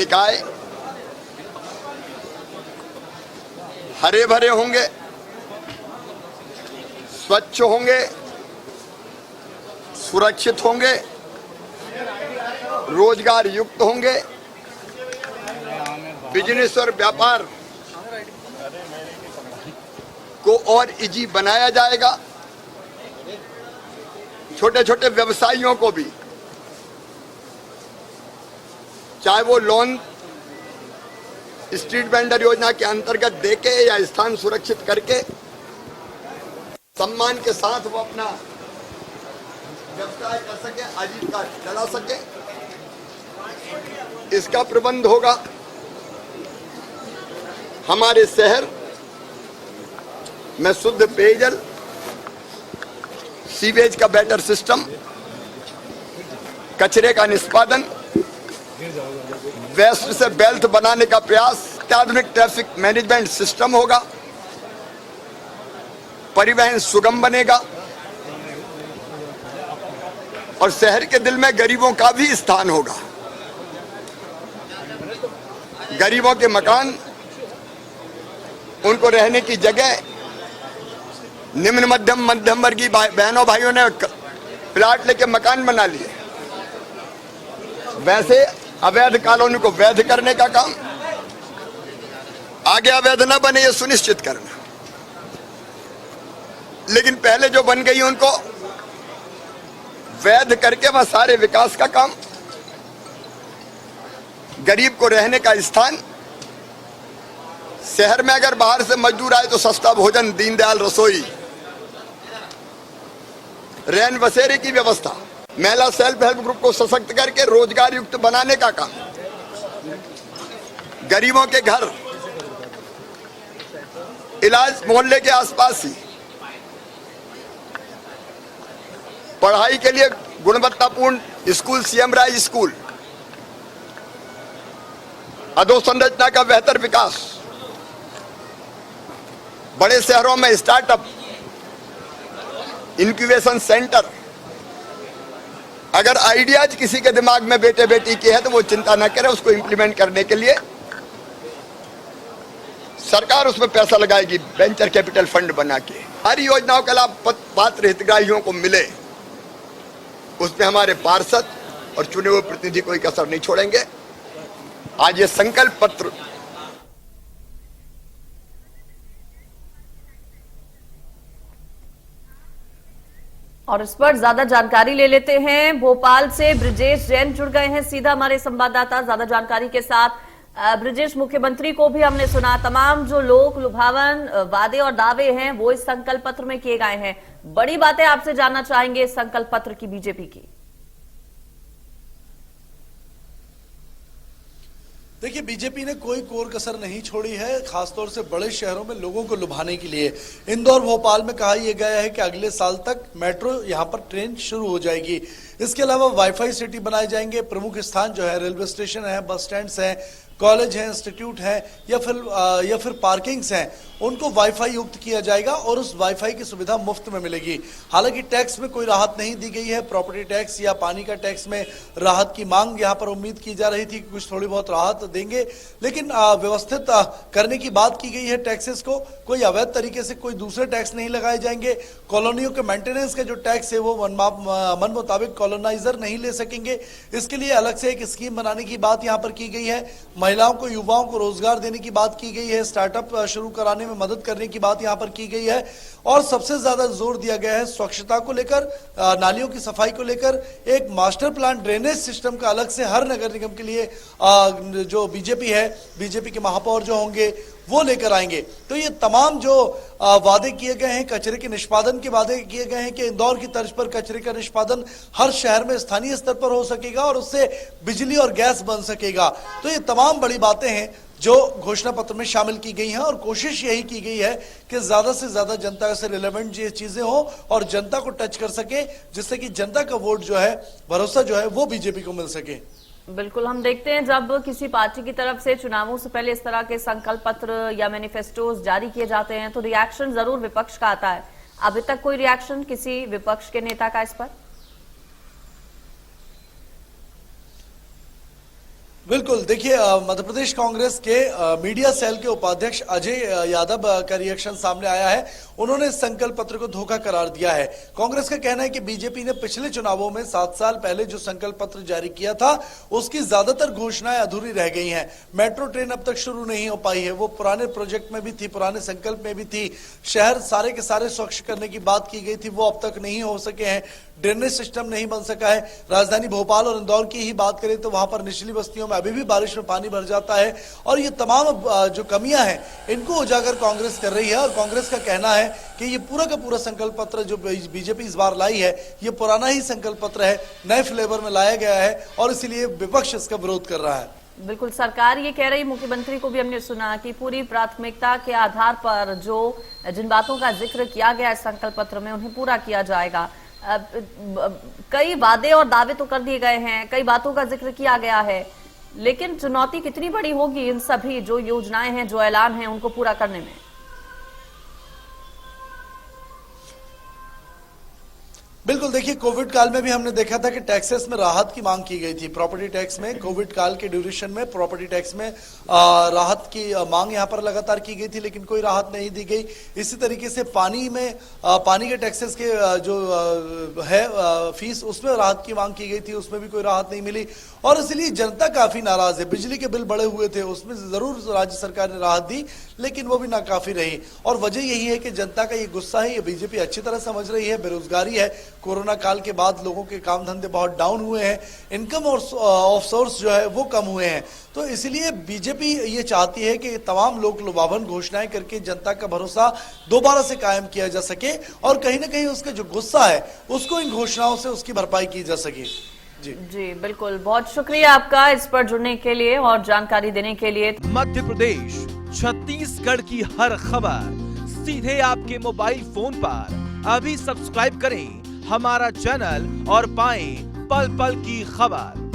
निकाय हरे भरे होंगे, स्वच्छ होंगे, सुरक्षित होंगे, रोजगार युक्त होंगे, बिजनेस और व्यापार को और इजी बनाया जाएगा। छोटे छोटे व्यवसायियों को भी, चाहे वो लोन स्ट्रीट वेंडर योजना के अंतर्गत देके या स्थान सुरक्षित करके सम्मान के साथ वो अपना व्यवसाय कर सके, आजीविका चला सके, इसका प्रबंध होगा। हमारे शहर में शुद्ध पेयजल, सीवेज का बेटर सिस्टम, कचरे का निष्पादन, वेस्ट से वेल्थ बनाने का प्रयास, अत्याधुनिक ट्रैफिक मैनेजमेंट सिस्टम होगा, परिवहन सुगम बनेगा और शहर के दिल में गरीबों का भी स्थान होगा। गरीबों के मकान, उनको रहने की जगह, निम्न मध्यम वर्गीय बहनों भाइयों ने प्लाट लेके मकान बना लिए, वैसे अवैध कॉलोनी को वैध करने का काम, आगे अवैध न बने ये सुनिश्चित करना। लेकिन पहले जो बन गई उनको वैध करके वह सारे विकास का काम, गरीब को रहने का स्थान, शहर में अगर बाहर से मजदूर आए तो सस्ता भोजन, दीनदयाल रसोई, रैन बसेरे की व्यवस्था, महिला सेल्फ हेल्प ग्रुप को सशक्त करके रोजगार युक्त बनाने का काम, गरीबों के घर, इलाज मोहल्ले के आसपास ही, पढ़ाई के लिए गुणवत्तापूर्ण स्कूल, सीएम राय स्कूल, अधोसंरचना का बेहतर विकास, बड़े शहरों में स्टार्टअप, इंक्यूबेशन सेंटर। अगर आइडियाज किसी के दिमाग में बेटे बेटी की है तो वो चिंता न करे, उसको इंप्लीमेंट करने के लिए सरकार उसमें पैसा लगाएगी, वेंचर कैपिटल फंड बना के। हर योजनाओं का लाभ पात्र हितग्राहियों को मिले, उसमें हमारे पार्षद और चुने हुए प्रतिनिधि कोई कसर नहीं छोड़ेंगे। आज ये संकल्प पत्र और इस पर ज्यादा जानकारी ले लेते हैं। भोपाल से ब्रिजेश जैन जुड़ गए हैं सीधा हमारे संवाददाता ज्यादा जानकारी के साथ। ब्रिजेश, मुख्यमंत्री को भी हमने सुना, तमाम जो लोक लुभावन वादे और दावे हैं वो इस संकल्प पत्र में किए गए हैं। बड़ी बातें आपसे जानना चाहेंगे इस संकल्प पत्र की बीजेपी की। देखिए, बीजेपी ने कोई कोर कसर नहीं छोड़ी है, खासतौर से बड़े शहरों में लोगों को लुभाने के लिए। इंदौर, भोपाल में कहा यह गया है कि अगले साल तक मेट्रो यहां पर ट्रेन शुरू हो जाएगी। इसके अलावा वाईफाई सिटी बनाए जाएंगे। प्रमुख स्थान जो है रेलवे स्टेशन है, बस स्टैंड्स हैं, कॉलेज है, इंस्टीट्यूट है या फिर पार्किंग्स हैं, उनको वाईफाई युक्त किया जाएगा और उस वाईफाई की सुविधा मुफ्त में मिलेगी। हालांकि टैक्स में कोई राहत नहीं दी गई है, प्रॉपर्टी टैक्स या पानी का टैक्स में राहत की मांग यहां पर उम्मीद की जा रही थी कि कुछ थोड़ी बहुत राहत देंगे, लेकिन व्यवस्थित करने की बात की गई है। टैक्सेस को कोई अवैध तरीके से कोई दूसरे टैक्स नहीं लगाए जाएंगे। कॉलोनियों के मेंटेनेंस का जो टैक्स है वो मन मुताबिक कॉलोनाइजर नहीं ले सकेंगे। इसके लिए अलग से एक स्कीम बनाने की बात यहां पर की गई है। महिलाओं को, युवाओं को रोजगार देने की बात की गई है। स्टार्टअप शुरू कराने में मदद करने की बात यहां पर की गई है और सबसे ज्यादा जोर दिया गया है स्वच्छता को लेकर, नालियों की सफाई को लेकर। एक मास्टर प्लान ड्रेनेज सिस्टम का अलग से हर नगर निगम के लिए जो बीजेपी है, बीजेपी के महापौर जो होंगे वो लेकर आएंगे। तो ये तमाम जो वादे किए गए हैं, कचरे के निष्पादन के वादे किए गए हैं कि इंदौर की तर्ज पर कचरे का निष्पादन हर शहर में स्थानीय स्तर पर हो सकेगा और उससे बिजली और गैस बन सकेगा। तो ये तमाम बड़ी बातें हैं जो घोषणा पत्र में शामिल की गई हैं और कोशिश यही की गई है कि ज्यादा से ज्यादा जनता से रिलेवेंट ये चीजें हो और जनता को टच कर सके, जिससे कि जनता का वोट जो है, भरोसा जो है वो बीजेपी को मिल सके। बिल्कुल, हम देखते हैं जब किसी पार्टी की तरफ से चुनावों से पहले इस तरह के संकल्प पत्र या मैनिफेस्टोज जारी किए जाते हैं तो रिएक्शन जरूर विपक्ष का आता है। अभी तक कोई रिएक्शन किसी विपक्ष के नेता का इस पर? बिल्कुल, देखिए मध्य प्रदेश कांग्रेस के मीडिया सेल के उपाध्यक्ष अजय यादव का रिएक्शन सामने आया है। उन्होंने इस संकल्प पत्र को धोखा करार दिया है। कांग्रेस का कहना है कि बीजेपी ने पिछले चुनावों में 7 साल पहले जो संकल्प पत्र जारी किया था उसकी ज्यादातर घोषणाएं अधूरी रह गई हैं। मेट्रो ट्रेन अब तक शुरू नहीं हो पाई है, वो पुराने प्रोजेक्ट में भी थी, पुराने संकल्प में भी थी। शहर सारे के सारे स्वच्छ करने की बात की गई थी, वो अब तक नहीं हो सके हैं। ड्रेनेज सिस्टम नहीं बन सका है। राजधानी भोपाल और इंदौर की ही बात करें तो वहां पर निचली बस्तियों में अभी भी बारिश में पानी भर जाता है और ये तमाम जो कमियां हैं इनको उजागर कांग्रेस कर रही है। और कांग्रेस का कहना है कि ये पूरा का पूरा संकल्प पत्र जो बीजेपी इस बार लाई है ये पुराना ही संकल्प पत्र है, नए फ्लेवर में लाया गया है और इसीलिए विपक्ष इसका विरोध कर रहा है। बिल्कुल, सरकार ये कह रही, मुख्यमंत्री को भी हमने सुना कि पूरी प्राथमिकता के आधार पर जो जिन बातों का जिक्र किया गया है संकल्प पत्र में उन्हें पूरा किया जाएगा। कई वादे और दावे तो कर दिए गए हैं, कई बातों का जिक्र किया गया है, लेकिन चुनौती कितनी बड़ी होगी इन सभी जो योजनाएं हैं, जो ऐलान हैं, उनको पूरा करने में? बिल्कुल, देखिए कोविड काल में भी हमने देखा था कि टैक्सेस में राहत की मांग की गई थी। प्रॉपर्टी टैक्स में कोविड काल के ड्यूरेशन में प्रॉपर्टी टैक्स में राहत की मांग यहां पर लगातार की गई थी, लेकिन कोई राहत नहीं दी गई। इसी तरीके से पानी में पानी के टैक्सेस के जो है फीस, उसमें राहत की मांग की गई थी, उसमें भी कोई राहत नहीं मिली और इसलिए जनता काफी नाराज है। बिजली के बिल बढ़े हुए थे, उसमें जरूर राज्य सरकार ने राहत दी, लेकिन वो भी नाकाफी रही और वजह यही है कि जनता का ये गुस्सा है, ये बीजेपी अच्छी तरह समझ रही है। बेरोजगारी है, कोरोना काल के बाद लोगों के काम धंधे बहुत डाउन हुए हैं, इनकम और ऑफ सोर्स जो है वो कम हुए हैं, तो इसलिए बीजेपी ये चाहती है कि तमाम लोग लुभावन घोषणाएं करके जनता का भरोसा दोबारा से कायम किया जा सके और कहीं ना कहीं उसका जो गुस्सा है उसको इन घोषणाओं से उसकी भरपाई की जा सके। जी बिल्कुल, बहुत शुक्रिया आपका इस पर जुड़ने के लिए और जानकारी देने के लिए। मध्य प्रदेश, छत्तीसगढ़ की हर खबर सीधे आपके मोबाइल फोन पर। अभी सब्सक्राइब करें हमारा चैनल और पाएं पल पल की खबर।